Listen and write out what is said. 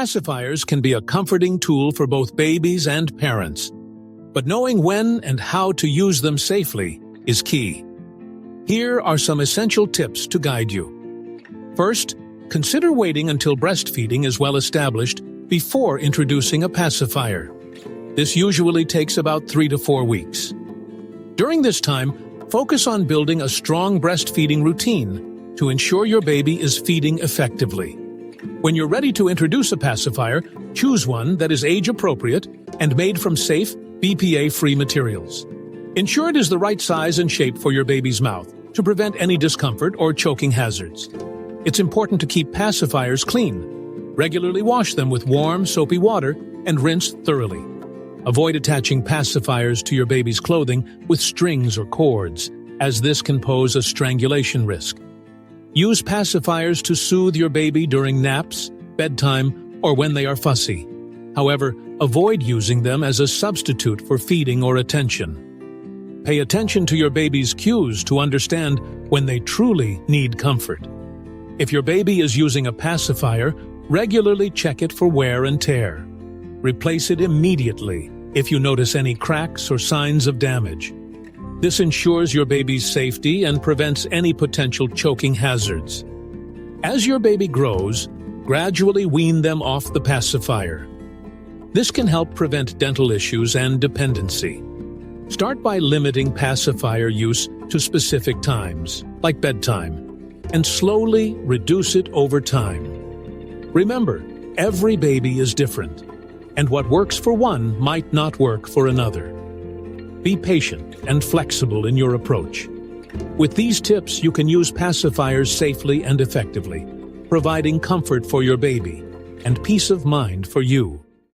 Pacifiers can be a comforting tool for both babies and parents, but knowing when and how to use them safely is key. Here are some essential tips to guide you. First, consider waiting until breastfeeding is well established before introducing a pacifier. This usually takes about 3 to 4 weeks. During this time, focus on building a strong breastfeeding routine to ensure your baby is feeding effectively. When you're ready to introduce a pacifier, choose one that is age-appropriate and made from safe, BPA-free materials. Ensure it is the right size and shape for your baby's mouth to prevent any discomfort or choking hazards. It's important to keep pacifiers clean. Regularly wash them with warm, soapy water and rinse thoroughly. Avoid attaching pacifiers to your baby's clothing with strings or cords, as this can pose a strangulation risk. Use pacifiers to soothe your baby during naps, bedtime, or when they are fussy. However, avoid using them as a substitute for feeding or attention. Pay attention to your baby's cues to understand when they truly need comfort. If your baby is using a pacifier, regularly check it for wear and tear. Replace it immediately if you notice any cracks or signs of damage. This ensures your baby's safety and prevents any potential choking hazards. As your baby grows, gradually wean them off the pacifier. This can help prevent dental issues and dependency. Start by limiting pacifier use to specific times, like bedtime, and slowly reduce it over time. Remember, every baby is different, and what works for one might not work for another. Be patient and flexible in your approach. With these tips, you can use pacifiers safely and effectively, providing comfort for your baby and peace of mind for you.